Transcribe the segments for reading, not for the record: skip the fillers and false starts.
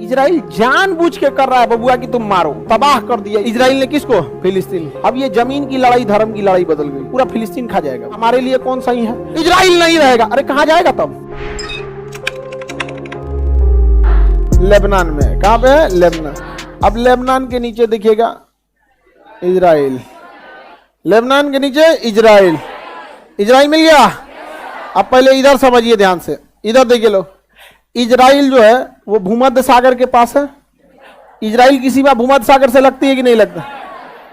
Israel जानबूझ के कर रहा है बबुआ कि तुम मारो, तबाह कर दिया इजराइल ने किसको? फिलिस्तीन। अब ये जमीन की लड़ाई धर्म की लड़ाई बदल गई, पूरा फिलिस्तीन खा जाएगा। हमारे लिए कौन सही है? इजराइल नहीं रहेगा। अरे कहाँ जाएगा तब? लेबनान में। कहाँ पे है? लेबनान। अब लेबनान के नीचे देखिएगा इजराइल, लेबनान के नीचे इजराइल। इजराइल मिल गया। अब पहले इधर समझिए ध्यान से, इधर देखिए लोग, इजराइल जो है वो भूमध्य सागर के पास है। इजराइल की सीमा भूमध्य सागर से लगती है कि नहीं लगता?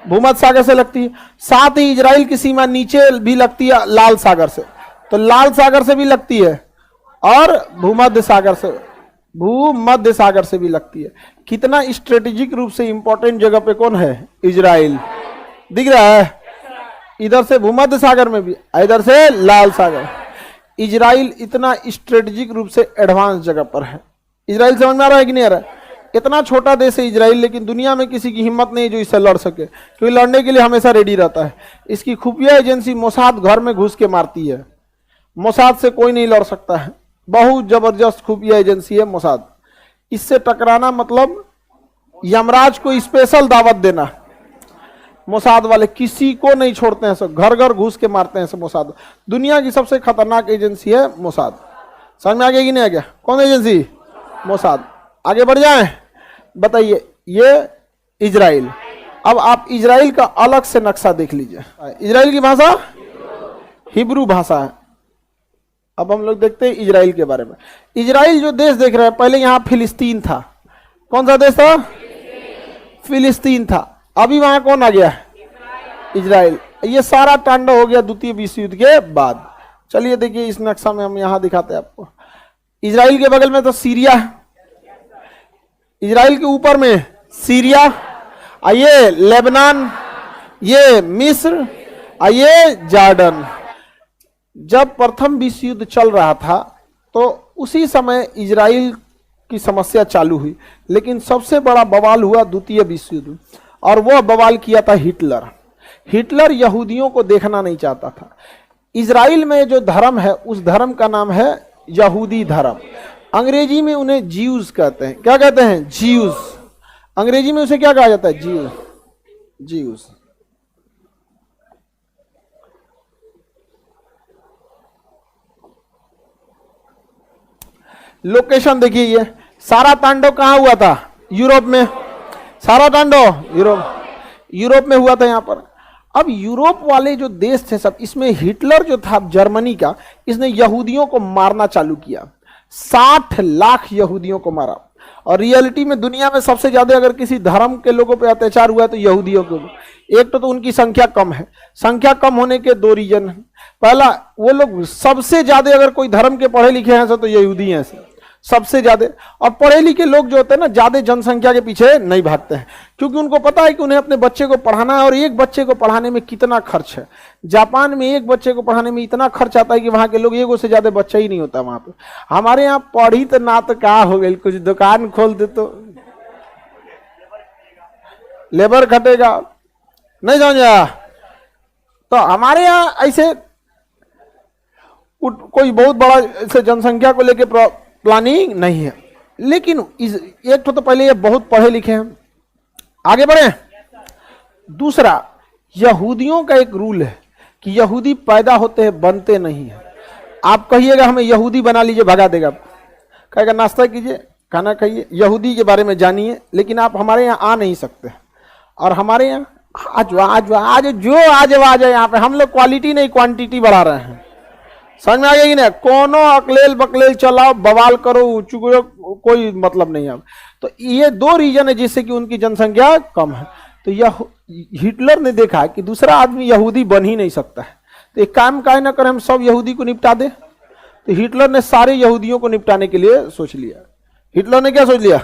भूमध्य सागर से लगती है। साथ ही इजराइल की सीमा नीचे भी लगती है लाल सागर से, तो लाल सागर से भी लगती है और भूमध्य सागर से भी लगती है। कितना स्ट्रेटेजिक रूप से इंपॉर्टेंट जगह पे कौन है? इजराइल। दिख रहा है? इधर से भूमध्य सागर में भी, इधर से लाल सागर। इजराइल इतना स्ट्रेटेजिक रूप से एडवांस जगह पर है। इजराइल समझ में आ रहा है कि नहीं आ रहा है? इतना छोटा देश है इजराइल, लेकिन दुनिया में किसी की हिम्मत नहीं जो इससे लड़ सके, क्योंकि लड़ने के लिए हमेशा रेडी रहता है। इसकी खुफिया एजेंसी मोसाद घर में घुस के मारती है। मोसाद से कोई नहीं लड़ सकता है, बहुत जबरदस्त खुफिया एजेंसी है मोसाद। इससे टकराना मतलब यमराज को स्पेशल दावत देना। मोसाद वाले किसी को नहीं छोड़ते हैं, सब घर घर घुस के मारते हैं सब। मोसाद दुनिया की सबसे खतरनाक एजेंसी है मोसाद। समझ में आ गया कि नहीं आ गया? कौन एजेंसी? मोसाद। आगे बढ़ जाएं, बताइए। ये इजराइल। अब आप इजराइल का अलग से नक्शा देख लीजिए। इजराइल की भाषा हिब्रू भाषा है। अब हम लोग देखते हैं इजराइल के बारे में। इजराइल जो देश देख रहे हैं, पहले यहां फिलिस्तीन था। कौन सा देश था? फिलिस्तीन था। अभी वहां कौन आ गया? इजराइल। ये सारा तांडव हो गया द्वितीय विश्व युद्ध के बाद। चलिए देखिए इस नक्शा में हम यहां दिखाते हैं आपको। इजराइल के बगल में तो सीरिया है, इजराइल के ऊपर में सीरिया, ये लेबनान, ये मिस्र, ये जॉर्डन। जब प्रथम विश्व युद्ध चल रहा था तो उसी समय इजराइल की समस्या चालू हुई, लेकिन सबसे बड़ा बवाल हुआ द्वितीय विश्व युद्ध, और वह बवाल किया था हिटलर। हिटलर यहूदियों को देखना नहीं चाहता था। इजराइल में जो धर्म है उस धर्म का नाम है यहूदी धर्म। अंग्रेजी में उन्हें जीव्स कहते हैं। क्या कहते हैं? जीव्स। अंग्रेजी में उसे क्या कहा जाता है? जीव्स। जीव्स। लोकेशन देखिए, ये सारा तांडव कहां हुआ था? यूरोप में। सारा तांडव यूरोप में हुआ था यहां पर। अब यूरोप वाले जो देश थे सब, इसमें हिटलर जो था जर्मनी का, इसने यहूदियों को मारना चालू किया। 60 लाख यहूदियों को मारा। और रियलिटी में दुनिया में सबसे ज्यादा अगर किसी धर्म के लोगों पे अत्याचार हुआ है तो यहूदियों को। एक तो उनकी संख्या कम है। संख्या कम होने के दो रीजन है। पहला, वो लोग सबसे ज्यादा अगर कोई धर्म के पढ़े लिखे हैं तो यहूदी हैं सबसे ज्यादा। और पढ़े लिखे लोग जो होते हैं ना, ज्यादा जनसंख्या के पीछे नहीं भागते हैं, क्योंकि उनको पता है कि उन्हें अपने बच्चे को पढ़ाना है। और एक बच्चे को पढ़ाने में कितना खर्च है। जापान में एक बच्चे को पढ़ाने में इतना खर्च आता है कि वहां के लोग एगो से ज्यादा बच्चा ही नहीं होता वहां पे। हमारे यहाँ पढ़ी तो ना तो क्या हो गई, कुछ दुकान खोल दे तो लेबर खटेगा, नहीं समझा? तो हमारे यहाँ ऐसे कोई बहुत बड़ा ऐसे जनसंख्या को लेकर प्लानिंग नहीं है। लेकिन एक तो पहले ये बहुत पढ़े लिखे हैं। आगे बढ़े। दूसरा, यहूदियों का एक रूल है कि यहूदी पैदा होते हैं, बनते नहीं है। आप कहिएगा हमें यहूदी बना लीजिए, भगा देगा। कहेगा नाश्ता कीजिए, खाना खाइए, यहूदी के बारे में जानिए, लेकिन आप हमारे यहाँ आ नहीं सकते। और हमारे यहाँ आज आ जाए यहाँ पे। हम लोग क्वालिटी नहीं क्वांटिटी बढ़ा रहे हैं। समझ में आ गया कि नहीं? कोनो अकलेल बकलेल चलाओ, बवाल करो, चुगलो, कोई मतलब नहीं है। तो ये दो रीजन है जिससे कि उनकी जनसंख्या कम है। तो यह हिटलर ने देखा कि दूसरा आदमी यहूदी बन ही नहीं सकता है, तो एक काम काहे ना करें, हम सब यहूदी को निपटा दे। तो हिटलर ने सारे यहूदियों को निपटाने के लिए सोच लिया। हिटलर ने क्या सोच लिया?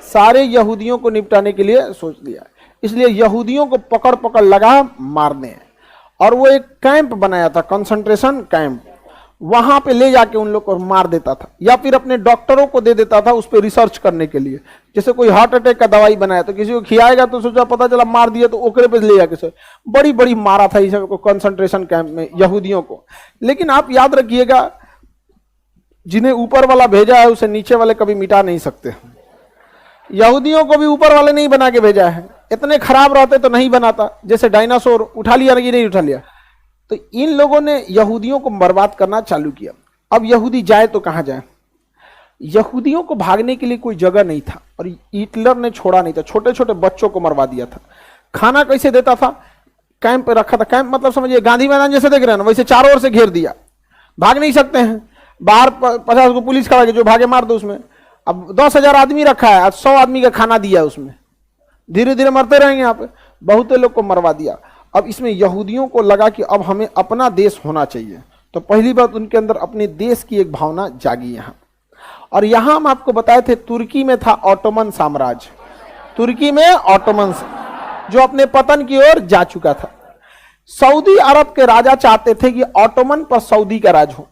सारे यहूदियों को निपटाने के लिए सोच लिया। इसलिए यहूदियों को पकड़ पकड़ लगा मारने। और वो एक कैंप बनाया था, कंसंट्रेशन कैंप। वहां पे ले जाके उन लोग को मार देता था, या फिर अपने डॉक्टरों को दे देता था उस पर रिसर्च करने के लिए। जैसे कोई हार्ट अटैक का दवाई बनाया तो किसी को खिलाएगा तो सोचा, पता चला मार दिया तो ओकरे पे ले जाके बड़ी बड़ी मारा था इस कंसंट्रेशन कैंप में यहूदियों को। लेकिन आप याद रखिएगा, जिन्हें ऊपर वाला भेजा है उसे नीचे वाले कभी मिटा नहीं सकते। यहूदियों को भी ऊपर वाले नहीं बना के भेजा है, इतने खराब रहते तो नहीं बनाता, जैसे डायनासोर उठा लिया नहीं उठा लिया। तो इन लोगों ने यहूदियों को बर्बाद करना चालू किया। अब यहूदी जाए तो कहां जाए? यहूदियों को भागने के लिए कोई जगह नहीं था और हिटलर ने छोड़ा नहीं था, छोटे छोटे बच्चों को मरवा दिया था। खाना कैसे देता था? कैंप पे रखा था, कैंप मतलब समझिए गांधी मैदान जैसे देख रहे हैं ना, वैसे चारों ओर से घेर दिया, भाग नहीं सकते हैं। बाहर 50 को पुलिस खड़ा, जो भागे मार दो उसमें। अब 10,000 आदमी रखा है, आज 100 आदमी का खाना दिया उसमें, धीरे धीरे मरते रहेंगे यहाँ पे, बहुत लोग को मरवा दिया। अब इसमें यहूदियों को लगा कि अब हमें अपना देश होना चाहिए, तो पहली बात उनके अंदर अपने देश की एक भावना जागी यहाँ। और यहां हम आपको बताए थे तुर्की में था ऑटोमन साम्राज्य, तुर्की में ऑटोमन जो अपने पतन की ओर जा चुका था। सऊदी अरब के राजा चाहते थे कि ऑटोमन पर सऊदी का राज हो,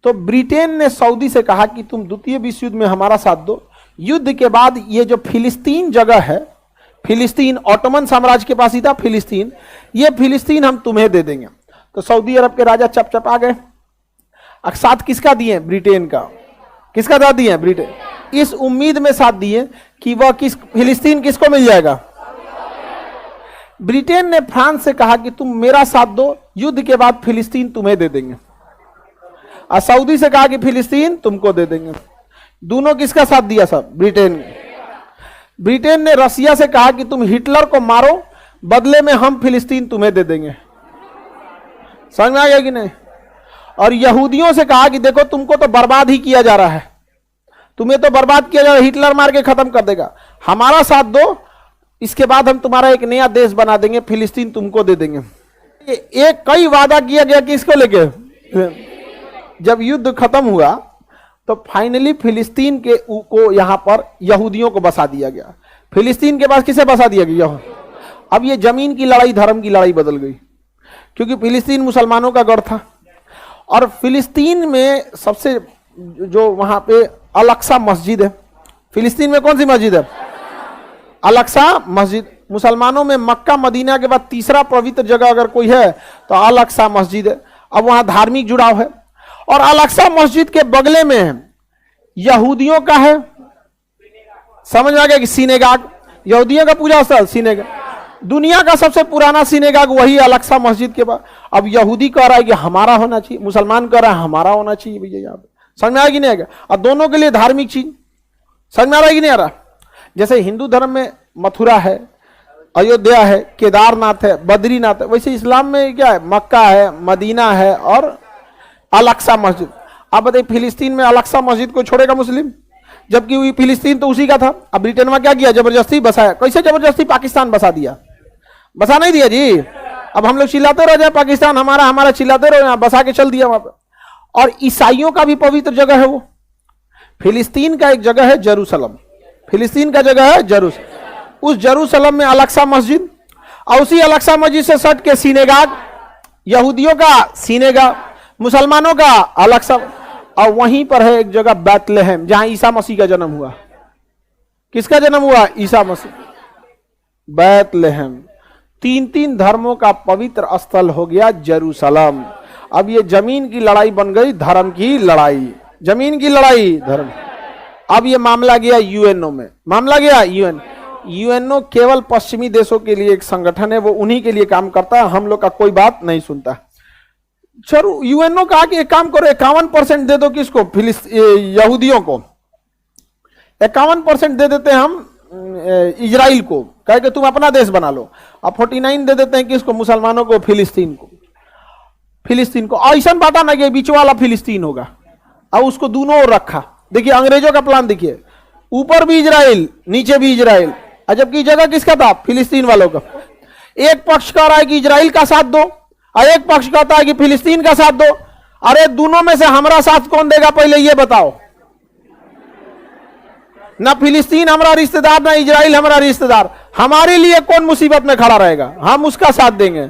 तो ब्रिटेन ने सऊदी से कहा कि तुम द्वितीय विश्व युद्ध में हमारा साथ दो, युद्ध के बाद ये जो फिलिस्तीन जगह है, फिलिस्तीन ऑटोमन साम्राज्य के पास ही था फिलिस्तीन, ये फिलिस्तीन हम तुम्हें दे देंगे। तो सऊदी अरब के राजा चपचप आ गए। साथ किसका दिए? ब्रिटेन का। किसका साथ दिए? ब्रिटेन। इस उम्मीद में साथ दिए कि वह फिलिस्तीन किसको मिल जाएगा? ब्रिटेन ने फ्रांस से कहा कि तुम मेरा साथ दो, युद्ध के बाद फिलिस्तीन तुम्हें दे देंगे। और सऊदी से कहा कि फिलिस्तीन तुमको दे देंगे। दोनों किसका साथ दिया? सब ब्रिटेन ने। ब्रिटेन ने रसिया से कहा कि तुम हिटलर को मारो, बदले में हम फिलिस्तीन तुम्हें दे देंगे। समझ में आ गया कि नहीं? और यहूदियों से कहा कि देखो तुमको तो बर्बाद ही किया जा रहा है, तुम्हें तो बर्बाद किया जा रहा है, हिटलर मार के खत्म कर देगा, हमारा साथ दो, इसके बाद हम तुम्हारा एक नया देश बना देंगे, फिलिस्तीन तुमको दे देंगे। एक कई वादा किया गया कि इसको लेके जब युद्ध खत्म हुआ तो फाइनली फिलिस्तीन को यहां पर यहूदियों को बसा दिया गया। फिलिस्तीन के पास किसे बसा दिया गया? अब ये जमीन की लड़ाई धर्म की लड़ाई बदल गई, क्योंकि फिलिस्तीन मुसलमानों का गढ़ था। और फिलिस्तीन में सबसे जो वहां पे अल-अक्सा मस्जिद है, फिलिस्तीन में कौन सी मस्जिद है? अल-अक्सा मस्जिद। मुसलमानों में मक्का मदीना के बाद तीसरा पवित्र जगह अगर कोई है तो अल-अक्सा मस्जिद है। अब वहां धार्मिक जुड़ाव है। और अल-अक्सा मस्जिद के बगले में यहूदियों का है, समझ में आ गया कि सिनेगाग, यहूदियों का पूजा स्थल सिनेगाग। दुनिया का सबसे पुराना सिनेगाग वही अल-अक्सा मस्जिद के बाद। अब यहूदी कह रहा है कि हमारा होना चाहिए, मुसलमान कह रहा है हमारा होना चाहिए भैया। यहाँ पे समझ में आया कि नहीं आएगा? और दोनों के लिए धार्मिक चीज समझ में आ रहा है कि नहीं आ रहा? जैसे हिंदू धर्म में मथुरा है, अयोध्या है, केदारनाथ है, बद्रीनाथ है, वैसे इस्लाम में क्या है? मक्का है, मदीना है और अल-अक्सा मस्जिद। अब बताइए फिलिस्तीन में अल-अक्सा मस्जिद को छोड़ेगा मुस्लिम? जबकि फिलिस्तीन तो उसी का था। अब ब्रिटेन में क्या किया? जबरदस्ती बसाया। कैसे जबरदस्ती? पाकिस्तान बसा दिया। बसा नहीं दिया जी। अब हम लोग चिल्लाते रह जाए पाकिस्तान हमारा हमारा, चिल्लाते रहो, यहां बसा के चल दिया वहां पर। और ईसाइयों का भी पवित्र जगह है वो। फिलिस्तीन का एक जगह है जेरूसलम, फिलिस्तीन का जगह है जेरूसलम। उस जेरूसलम में अल-अक्सा मस्जिद, और उसी अल-अक्सा मस्जिद से सट के सिनेगाग, यहूदियों का सिनेगाग, मुसलमानों का अल-अक्सा। और वहीं पर है एक जगह बैतलहम, जहां ईसा मसीह का जन्म हुआ। किसका जन्म हुआ? ईसा मसीह। बैतलहम। 3 धर्मों का पवित्र स्थल हो गया जेरूसलम। अब ये जमीन की लड़ाई बन गई धर्म की लड़ाई, जमीन की लड़ाई धर्म। अब ये मामला गया यूएनओ में, मामला गया यूएनओ केवल पश्चिमी देशों के लिए एक संगठन है, वो उन्हीं के लिए काम करता है, हम लोग का कोई बात नहीं सुनता। चलो यूएनओ कहा कि एक काम करो 51% दे दो, किसको? यहूदियों को 51% दे देते हैं हम इजराइल को, कहे कि तुम अपना देश बना लो। अब 49 दे देते हैं किसको? मुसलमानों को, फिलिस्तीन को। फिलिस्तीन को ऐसा बांटा ना कि बीच वाला फिलिस्तीन होगा, और उसको दोनों ओर रखा। देखिए अंग्रेजों का प्लान देखिए, ऊपर भी इजराइल नीचे भी इजराइल, जबकि जगह किसका था? फिलिस्तीन वालों का। एक पक्ष कह रहा है कि इजराइल का साथ दो और एक पक्ष कहता है कि फिलिस्तीन का साथ दो। अरे दोनों में से हमारा साथ कौन देगा पहले ये बताओ? ना फिलिस्तीन हमारा रिश्तेदार, ना इजराइल हमारा रिश्तेदार। हमारे लिए कौन मुसीबत में खड़ा रहेगा? हम उसका साथ देंगे।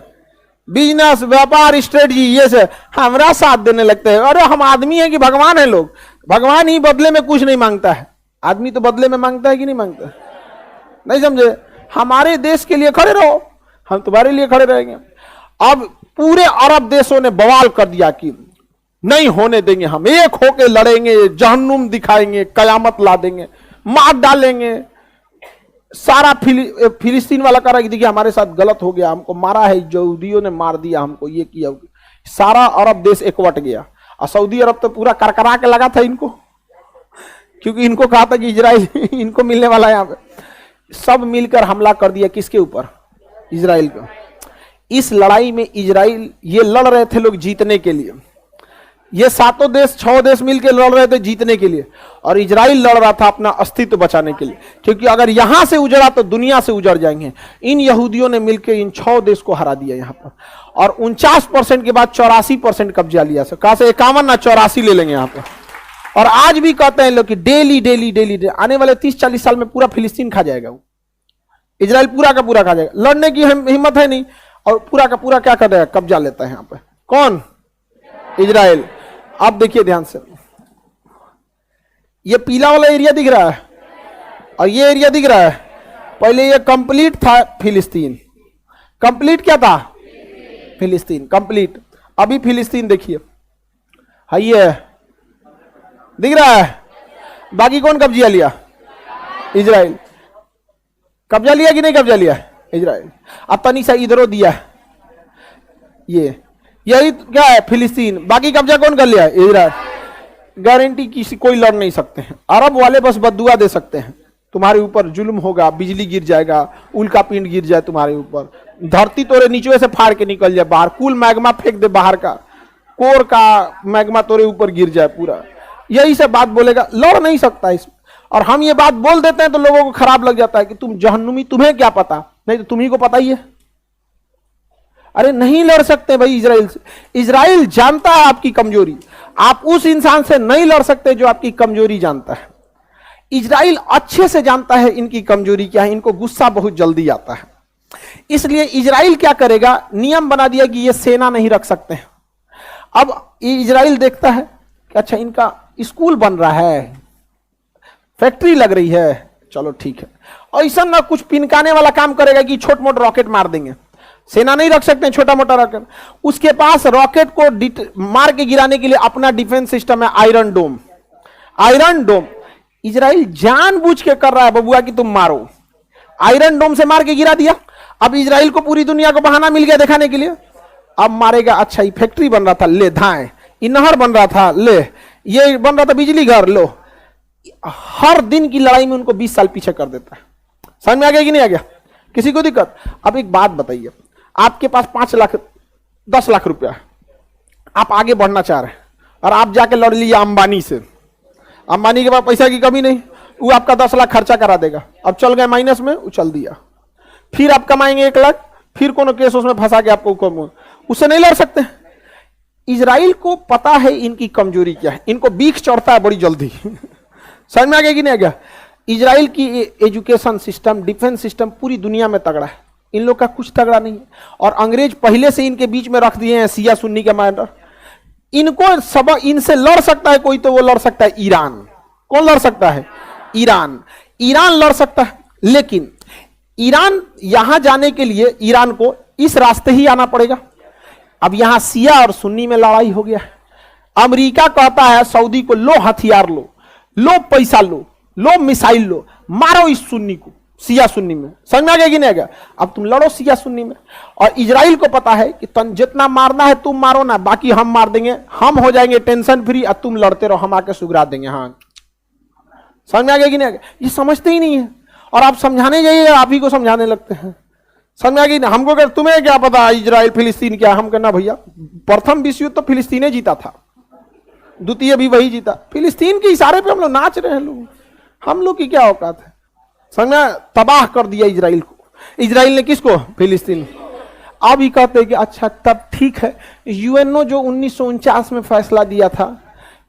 बिजनेस, व्यापार, स्ट्रेटजी, ये से हमारा साथ देने लगते हैं। अरे हम आदमी है कि भगवान है? लोग भगवान ही बदले में कुछ नहीं मांगता है, आदमी तो बदले में मांगता है कि नहीं मांगता? नहीं समझे? हमारे देश के लिए खड़े रहो, हम तुम्हारे लिए खड़े रहेंगे। अब पूरे अरब देशों ने बवाल कर दिया कि नहीं होने देंगे, हम एक होके लड़ेंगे, जहन्नुम दिखाएंगे, कयामत ला देंगे, मार डालेंगे। सारा फिलिस्तीन वाला कह रहा है कि देखिए हमारे साथ गलत हो गया, हमको मारा है, यहूदियों ने मार दिया हमको, ये किया। सारा अरब देश एकवट गया और सऊदी अरब तो पूरा करकरा के लगा था इनको, क्योंकि इनको कहा था कि इजराइल इनको मिलने वाला है। यहाँ पे सब मिलकर हमला कर दिया किसके ऊपर? इजराइल को। इस लड़ाई में इजराइल, ये लड़ रहे थे लोग जीतने के लिए, ये 7 देश 6 देश मिलकर लड़ रहे थे जीतने के लिए, और इजराइल लड़ रहा था अपना अस्तित्व बचाने के लिए, क्योंकि अगर यहां से उजड़ा तो दुनिया से उजड़ जाएंगे। इन यहूदियों ने मिलकर इन 6 देश को हरा दिया यहां पर, और 49% के बाद 84% कब्जा लिया। कहा से 51 ना 84 ले लेंगे यहां पर। और आज भी कहते हैं लोग कि डेली डेली डेली आने वाले 30-40 साल में पूरा फिलिस्तीन खा जाएगा, वो इजराइल पूरा का पूरा खा जाएगा। लड़ने की हिम्मत है नहीं, और पूरा का पूरा क्या कर रहा है? कब्जा लेता है यहां पर। कौन? इजराइल। अब देखिए ध्यान से, ये पीला वाला एरिया दिख रहा है और ये एरिया दिख रहा है, पहले ये कंप्लीट था फिलिस्तीन। कंप्लीट क्या था? फिलिस्तीन कंप्लीट। अभी फिलिस्तीन देखिए, है ये दिख रहा है। बाकी कौन कब्जा लिया? इजराइल। कब्जा लिया कि नहीं कब्जा लिया? इजराइल। अब तनी सा इधरों दिया, ये यही क्या है? फिलिस्तीन। बाकी कब्जा कौन कर लिया? इजराइल। गारंटी किसी कोई लड़ नहीं सकते हैं। अरब वाले बस बद्दुआ दे सकते हैं, तुम्हारे ऊपर जुल्म होगा, बिजली गिर जाएगा, उल्का पिंड गिर जाए तुम्हारे ऊपर, धरती तोरे नीचे से फाड़ के निकल जाए बाहर, कुल मैग्मा फेंक दे बाहर का, कोर का मैग्मा तोरे ऊपर गिर जाए पूरा, यही सब बात बोलेगा। लड़ नहीं सकता इसमें। और हम ये बात बोल देते हैं तो लोगों को खराब लग जाता है कि तुम जहन्नुमी, तुम्हें क्या पता? नहीं तो तुम्ही को पता ही है। अरे नहीं लड़ सकते भाई इजराइल से। इजराइल जानता है आपकी कमजोरी, आप उस इंसान से नहीं लड़ सकते जो आपकी कमजोरी जानता है। इजराइल अच्छे से जानता है इनकी कमजोरी क्या है, इनको गुस्सा बहुत जल्दी आता है। इसलिए इजराइल क्या करेगा? नियम बना दिया कि ये सेना नहीं रख सकते हैं। अब इजराइल देखता है कि अच्छा इनका स्कूल बन रहा है, फैक्ट्री लग रही है, चलो ठीक है। ऐसा ना कुछ पिनकाने वाला काम करेगा कि छोट मोट रॉकेट मार देंगे। सेना नहीं रख सकते छोटा मोटा रॉकेट। उसके पास रॉकेट को मार के गिराने के लिए अपना डिफेंस सिस्टम है, आयरन डोम। आयरन डोम इजराइल जानबूझ के कर रहा है बबुआ कि तुम मारो। आयरन डोम से मार के गिरा दिया। अब इजराइल को पूरी दुनिया को बहाना मिल गया दिखाने के लिए, अब मारेगा। अच्छा ये फैक्ट्री बन रहा था, ले धाए, ये नहर बन रहा था, ले, ये बन रहा था बिजली घर, लो। हर दिन की लड़ाई में उनको 20 साल पीछे कर देता है। समझ में आ गया कि नहीं आ गया? किसी को दिक्कत? अब एक बात बताइए, आपके पास 5 लाख 10 लाख रुपया है, आप आगे बढ़ना चाह रहे हैं और आप जाके लड़ लिए अंबानी से। अंबानी के पास पैसा की कमी नहीं, वो आपका 10 लाख खर्चा करा देगा। अब चल गए माइनस में, उछल दिया। फिर आप कमाएंगे 1 लाख, फिर कोनो केस उसमें फंसा के आपको, उससे नहीं लड़ सकते। इजराइल को पता है इनकी कमजोरी क्या है, इनको बीख चढ़ता है बड़ी जल्दी। समझ में आ गया कि नहीं आ गया? इजराइल की एजुकेशन सिस्टम, डिफेंस सिस्टम पूरी दुनिया में तगड़ा है, इन लोग का कुछ तगड़ा नहीं है। और अंग्रेज पहले से इनके बीच में रख दिए हैं सिया सुन्नी के मैटर। इनको सब, इनसे लड़ सकता है कोई तो वो लड़ सकता है ईरान। कौन लड़ सकता है? ईरान। ईरान लड़ सकता है, लेकिन ईरान यहां जाने के लिए ईरान को इस रास्ते ही आना पड़ेगा। अब यहां सिया और सुन्नी में लड़ाई हो गया है। अमेरिका कहता है सऊदी को, लो हथियार लो, लो पैसा लो, लो मिसाइल लो, मारो इस सुन्नी को, सिया सुन्नी में। समझ में आ गया कि नहीं आ गया? अब तुम लड़ो सिया सुन्नी में। और इजराइल को पता है कि तुम जितना मारना है तुम मारो ना, बाकी हम मार देंगे, हम हो जाएंगे टेंशन फ्री, और तुम लड़ते रहो, हम आके सुगरा देंगे। हाँ, समझ में आ गया कि नहीं आ गया? ये समझते ही नहीं है, और आप समझाने जाइए आप ही को समझाने लगते हैं। समझ में आ गई? हमको क्या, तुम्हें क्या पता इजराइल फिलिस्तीन क्या? हम कहना भैया प्रथम विश्व युद्ध तो फिलिस्तीन जीता था, द्वितीय भी वही जीता। फिलिस्तीन के इशारे पे हम लोग नाच रहे हैं। लोग, हम लोग की क्या औकात है? समझ, तबाह कर दिया इजराइल को। इजराइल ने किसको? फिलिस्तीन। अब ही कहते हैं कि अच्छा तब ठीक है, यूएनओ जो 1949 में फैसला दिया था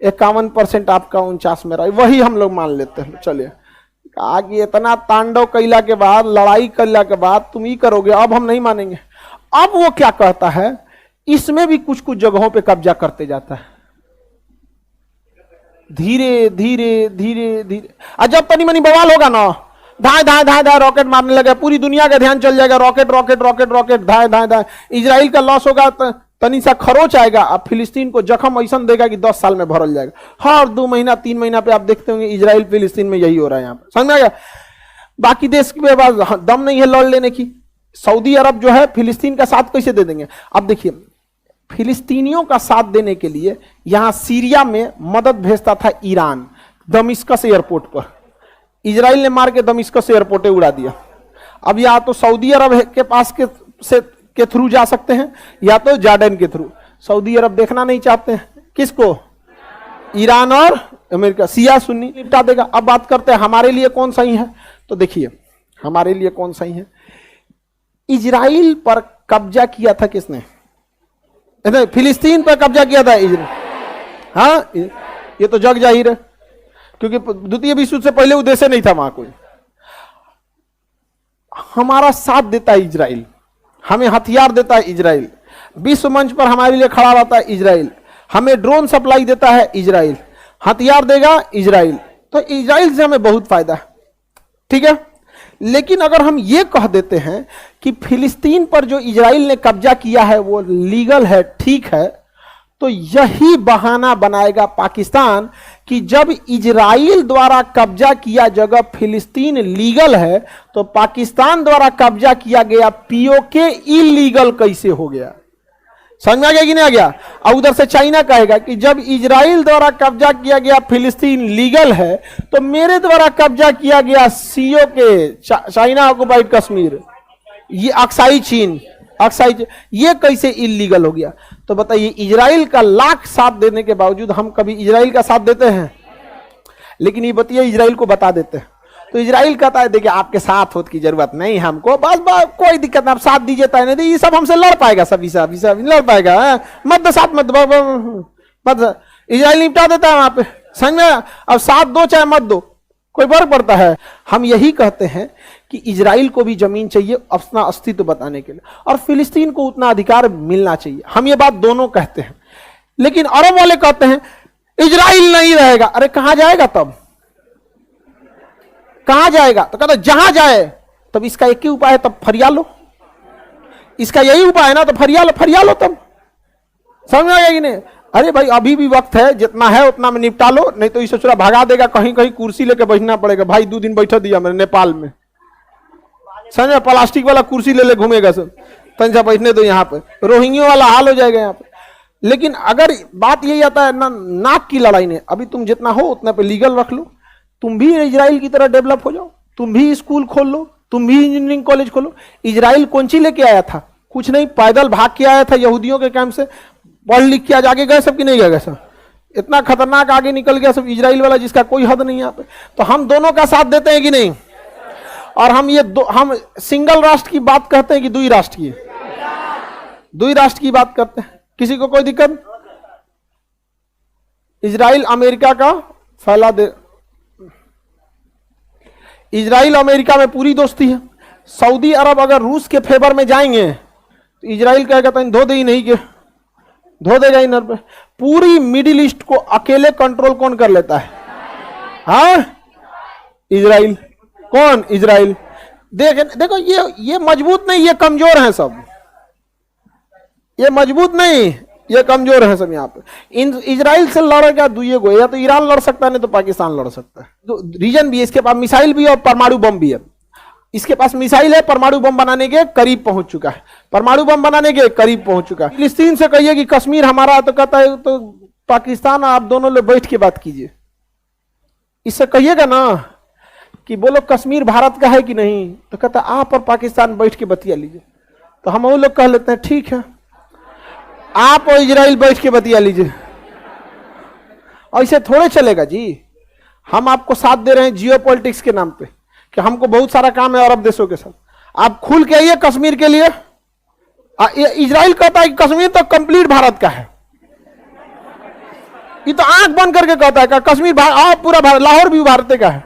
51% आपका 49 में रहा, वही हम लोग मान लेते हैं। चलिए, आगे इतना तांडव कैला के बाद, लड़ाई कैला के बाद तुम ही करोगे, अब हम नहीं मानेंगे। अब वो क्या कहता है, इसमें भी कुछ कुछ जगहों पे कब्जा करते जाता है, धीरे धीरे धीरे धीरे। और जब तनी मनी बवाल होगा ना, धाए धाए धाए धाए रॉकेट मारने लगे, पूरी दुनिया का ध्यान चल जाएगा, रॉकेट रॉकेट रॉकेट रॉकेट, धाए धाए धाए। इजराइल का लॉस होगा, तनी सा खरोच आएगा, अब फिलिस्तीन को जख्म ऐसा देगा कि 10 साल में भरल जाएगा। हर 2 महीना 3 महीना पे आप देखते होंगे इजराइल फिलिस्तीन में यही हो रहा है। यहाँ पर समझ में आ गया? बाकी देश के पास दम नहीं है लड़ लेने की। सऊदी अरब जो है फिलिस्तीन का साथ कैसे दे देंगे? अब देखिए, फिलिस्तीनियों का साथ देने के लिए यहां सीरिया में मदद भेजता था ईरान, दमिश्कस एयरपोर्ट पर। इजराइल ने मार के दमिश्कस एयरपोर्ट उड़ा दिया। अब या तो सऊदी अरब के पास के थ्रू जा सकते हैं या तो जॉर्डन के थ्रू। सऊदी अरब देखना नहीं चाहते हैं किसको? ईरान और अमेरिका। शिया सुन्नी निपटा देगा। अब बात करते हैं हमारे लिए कौन सही है। तो देखिए हमारे लिए कौन सही है। इजराइल पर कब्जा किया था किसने? फिलिस्तीन पर कब्जा किया था इजराइल। हाँ, ये तो जग जाहिर है, क्योंकि द्वितीय विश्व युद्ध से पहले उद्देश्य नहीं था वहां कोई। हमारा साथ देता है इजराइल, हमें हथियार देता है इजराइल, विश्व मंच पर हमारे लिए खड़ा रहता है इजराइल, हमें ड्रोन सप्लाई देता है इजराइल, हथियार देगा इजराइल। तो इजराइल से हमें बहुत फायदा है, ठीक है। लेकिन अगर हम ये कह देते हैं कि फिलिस्तीन पर जो इजराइल ने कब्जा किया है वो लीगल है, ठीक है, तो यही बहाना बनाएगा पाकिस्तान कि जब इजराइल द्वारा कब्जा किया जगह फिलिस्तीन लीगल है तो पाकिस्तान द्वारा कब्जा किया गया पीओके इलीगल कैसे हो गया। समझ में आ गया कि नहीं आ गया? और उधर से चाइना कहेगा कि जब इजराइल द्वारा कब्जा किया गया फिलिस्तीन लीगल है तो मेरे द्वारा कब्जा किया गया सीओ के चाइना ऑक्युपाइड कश्मीर, ये अक्साई चीन, ये कैसे इलीगल हो गया। तो बताइए, इजराइल का लाख साथ देने के बावजूद हम कभी इजराइल का साथ देते हैं? लेकिन ये बताइए इजराइल को बता देते हैं तो इजराइल कहता है देखिए आपके साथ होने की जरूरत नहीं हमको, बस कोई दिक्कत नहीं, आप साथ दीजिए तय नहीं, ये सब हमसे लड़ पाएगा, सब लड़ पाएगा, मत दो साथ, मत इजराइल निपटा देता है वहां पे। समझ में? अब साथ दो चाहे मत दो, कोई फर्क पड़ता है? हम यही कहते हैं कि इजराइल को भी जमीन चाहिए अपना अस्तित्व बताने के लिए और फिलिस्तीन को उतना अधिकार मिलना चाहिए। हम ये बात दोनों कहते हैं। लेकिन अरब वाले कहते हैं इजराइल नहीं रहेगा। अरे कहां जाएगा तब? कहां जाएगा? तो कहता जहां जाए। तब इसका एक ही उपाय है, तब फरिया लो। इसका यही उपाय है ना, तो फरिया लो तब। समझ में आ गया कि नहीं? अरे भाई अभी भी वक्त है, जितना है उतना में निपटा लो, नहीं तो इसे चुरा भगा देगा, कहीं कहीं कुर्सी लेके बैठना पड़ेगा। भाई 2 दिन बैठा दिया मैंने नेपाल में, समझ में? प्लास्टिक वाला कुर्सी ले घूमेगा सब, तंजा बैठने दो यहाँ पे, रोहिंग्या वाला हाल हो जाएगा यहाँ पे। लेकिन अगर बात यही आता है ना, नाक की लड़ाई ने, अभी तुम जितना हो उतना पे लीगल रख लो, तुम भी इजराइल की तरह डेवलप हो जाओ, तुम भी स्कूल खोल लो, तुम भी इंजीनियरिंग कॉलेज खोलो। इजराइल कौन सी लेके आया था? कुछ नहीं, पैदल भाग के आया था यहूदियों के कैंप से, पढ़ लिख के आज आगे गए सब कि नहीं गए सब? इतना खतरनाक आगे निकल गया सब इजराइल वाला जिसका कोई हद नहीं यहाँ पे। तो हम दोनों का साथ देते हैं कि नहीं? और हम हम सिंगल राष्ट्र की बात कहते हैं कि दुई राष्ट्र की? दुई राष्ट्र की बात करते हैं। किसी को कोई दिक्कत? इजराइल अमेरिका का फैला दे, इजराइल अमेरिका में पूरी दोस्ती है। सऊदी अरब अगर रूस के फेवर में जाएंगे तो इजराइल कहेगा तो धो दे ही नहीं के धो देगा इनर पे। पूरी मिडिल ईस्ट को अकेले कंट्रोल कौन कर लेता है? हाँ, इजराइल। कौन? इजराइल। देखो ये मजबूत नहीं, ये कमजोर हैं सब। ये मजबूत नहीं, ये कमजोर है सब। यहाँ पे इजराइल से लड़ेगा दुइये को, या तो ईरान लड़ सकता है नहीं तो पाकिस्तान लड़ सकता है। तो रीजन भी है, इसके पास मिसाइल भी है और परमाणु बम भी है। इसके पास मिसाइल है, परमाणु बम बनाने के करीब पहुंच चुका है, परमाणु बम बनाने के करीब पहुंच चुका है। फिलिस्तीन से कहिए कि कश्मीर हमारा है तो कहता है तो पाकिस्तान आप दोनों लोग बैठ के बात कीजिए। इससे कहिएगा ना कि बोलो कश्मीर भारत का है कि नहीं, तो कहता आप और पाकिस्तान बैठ के बतिया लीजिए। तो हम वो लोग कह लेते हैं ठीक है, आप और इजराइल बैठ के बतिया लीजिए। ऐसे थोड़े चलेगा जी। हम आपको साथ दे रहे हैं जियोपॉलिटिक्स के नाम पे कि हमको बहुत सारा काम है अरब देशों के साथ, आप खुल के आइए कश्मीर के लिए। इजराइल कहता है कि कश्मीर तो कंप्लीट भारत का है। ये तो आंख बंद करके कहता है कि कश्मीर पूरा भारत, लाहौर भी भारत का है।